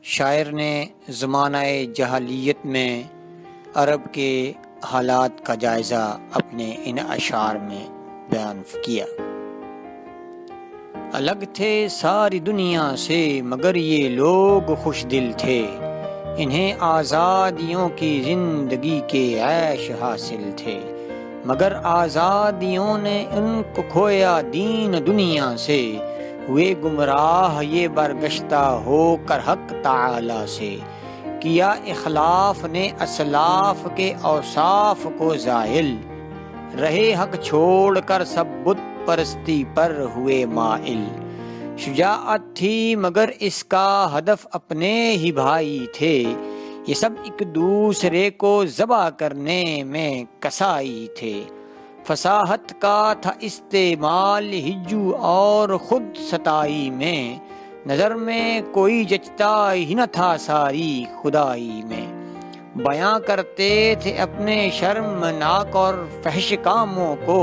شاعر نے زمانہ جاہلیت میں عرب کے حالات کا جائزہ اپنے ان اشعار میں بیان کیا۔ الگ تھے ساری دنیا سے مگر یہ لوگ خوش دل تھے، انہیں آزادیوں کی زندگی کے عیش حاصل تھے، مگر آزادیوں نے ان کو کھویا دین دنیا سے، ہوئے گمراہ یہ برگشتہ ہو کر حق تعالی سے، کیا اخلاف نے اسلاف کے اوصاف کو زائل، رہے حق چھوڑ کر سب بت پرستی پر ہوئے مائل، شجاعت تھی مگر اس کا ہدف اپنے ہی بھائی تھے، یہ سب ایک دوسرے کو ذبح کرنے میں کسائی تھے، فصاحت کا تھا استعمال ہجو اور خود ستائی میں، نظر میں کوئی جچتا ہی نہ تھا ساری خدائی میں، بیاں کرتے تھے اپنے شرمناک اور فحش کاموں کو،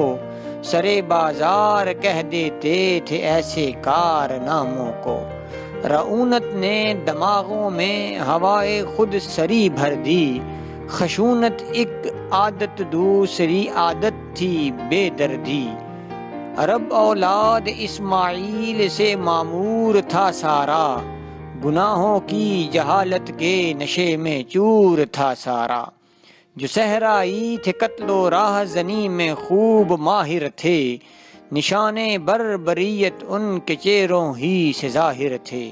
سرے بازار کہہ دیتے تھے ایسے کارناموں کو، رعونت نے دماغوں میں ہوائے خود سری بھر دی، خشونت ایک عادت دوسری عادت تھی بے دردی، عرب اولاد اسماعیل سے معمور تھا سارا، گناہوں کی جہالت کے نشے میں چور تھا سارا، جو صحرائی تھے قتل و راہ زنی میں خوب ماہر تھے، نشانے بربریت ان کے چہروں ہی سے ظاہر تھے،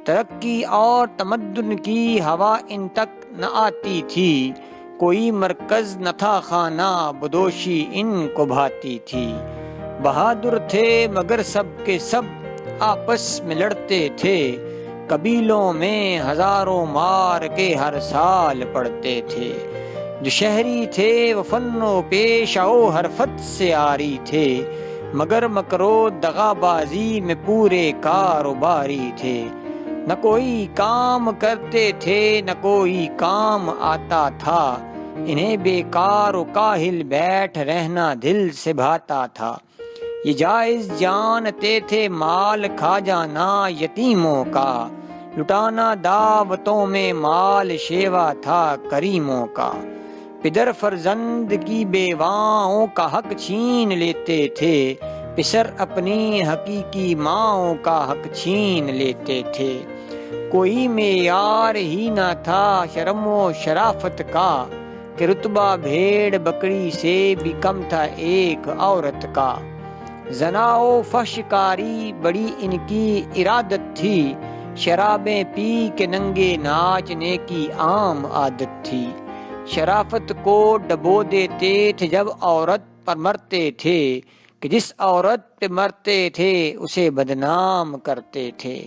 ترقی اور تمدن کی ہوا ان تک نہ آتی تھی، کوئی مرکز نہ تھا خانہ بدوشی ان کو بھاتی تھی، بہادر تھے مگر سب کے سب آپس میں لڑتے تھے، قبیلوں میں ہزاروں مار کے ہر سال پڑتے تھے، جو شہری تھے وہ فن و پیشہ و حرفت سے عاری تھے، مگر مکر و دغا بازی میں پورے کاروباری تھے، نہ کوئی کام کرتے تھے نہ کوئی کام آتا تھا، انہیں بیکار و کاہل بیٹھ رہنا دل سے بھاتا تھا، یہ جائز جانتے تھے مال کھا جانا یتیموں کا، لٹانا دعوتوں میں مال شیوا تھا کریموں کا، پدر فرزند کی بیواؤں کا حق چھین لیتے تھے، پسر اپنی حقیقی ماؤں کا حق چھین لیتے تھے، کوئی معیار ہی نہ تھا شرم و شرافت کا، کہ رتبہ بھیڑ بکری سے بھی کم تھا ایک عورت کا، زنا و فحش کاری بڑی ان کی ارادت تھی، شرابیں پی کے ننگے ناچنے کی عام عادت تھی، شرافت کو ڈبو دیتے تھے جب عورت پر مرتے تھے، کہ جس عورت پہ مرتے تھے اسے بدنام کرتے تھے،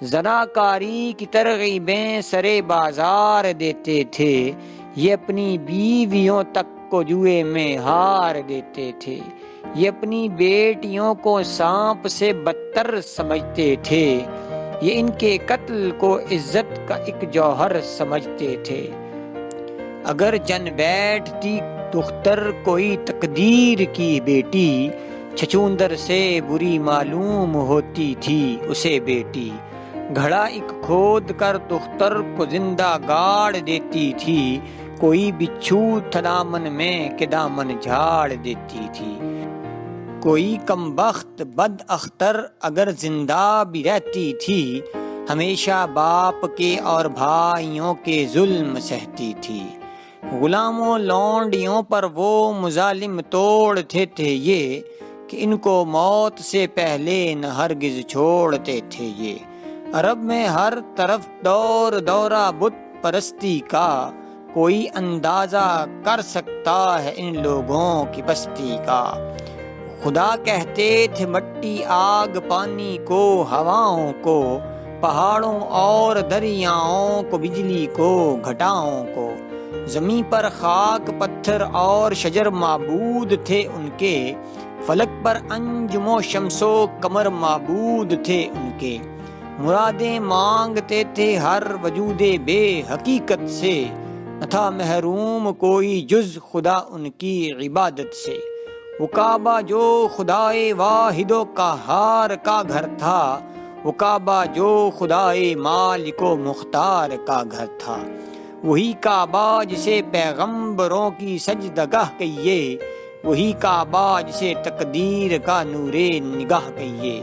زناکاری کی ترغیبیں سرے بازار دیتے تھے، یہ اپنی بیویوں تک کو جوئے میں ہار دیتے تھے، یہ اپنی بیٹیوں کو سانپ سے بدتر سمجھتے تھے، یہ ان کے قتل کو عزت کا ایک جوہر سمجھتے تھے، اگر جن بیٹھتی دختر کوئی تقدیر کی بیٹی، چھچوندر سے بری معلوم ہوتی تھی اسے بیٹی، گھڑا ایک کھود کر دختر کو زندہ گاڑ دیتی تھی، کوئی بچھو تھا دامن میں کہ دامن جھاڑ دیتی تھی، کوئی کمبخت بد اختر اگر زندہ بھی رہتی تھی، ہمیشہ باپ کے اور بھائیوں کے ظلم سہتی تھی، غلاموں لونڈیوں پر وہ مظالم توڑتے تھے یہ، کہ ان کو موت سے پہلے نہ ہرگز چھوڑتے تھے یہ، عرب میں ہر طرف دور دورہ بت پرستی کا، کوئی اندازہ کر سکتا ہے ان لوگوں کی پستی کا، خدا کہتے تھے مٹی آگ پانی کو ہواؤں کو، پہاڑوں اور دریاؤں کو بجلی کو گھٹاؤں کو، زمین پر خاک پتھر اور شجر معبود تھے ان کے، فلک پر انجم و شمس و قمر معبود تھے ان کے، مرادیں مانگتے تھے ہر وجود بے حقیقت سے، نہ تھا محروم کوئی جز خدا ان کی عبادت سے، وہ کعبہ جو خدائے واحد و قہار کا گھر تھا، وہ کعبہ جو خدائے مالک و مختار کا گھر تھا، وہی کعبہ جسے پیغمبروں کی سجدگاہ کہیے، وہی کعبہ جسے تقدیر کا نور نگاہ کہیے،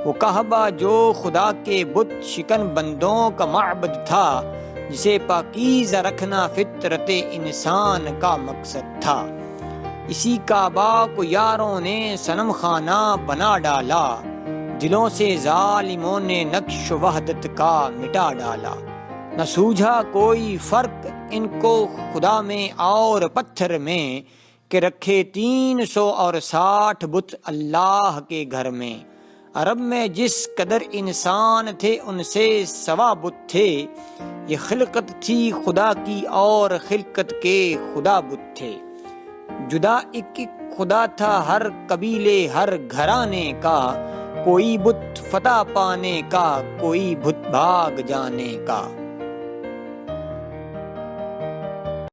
وہ کعبہ جو خدا کے بت شکن بندوں کا معبد تھا، جسے پاکیزہ رکھنا فطرت انسان کا مقصد تھا۔ اسی کعبہ کو یاروں نے صنم خانہ بنا ڈالا، دلوں سے ظالموں نے نقش وحدت کا مٹا ڈالا۔ نہ سوجھا کوئی فرق ان کو خدا میں اور پتھر میں، کہ رکھے 360 بت اللہ کے گھر میں۔ عرب میں جس قدر انسان تھے ان سے سوا بت تھے، یہ خلقت تھی خدا کی اور خلقت کے خدا بت تھے۔ جدا ایک ایک خدا تھا ہر قبیلے ہر گھرانے کا، کوئی بت فتح پانے کا، کوئی بت بھاگ جانے کا۔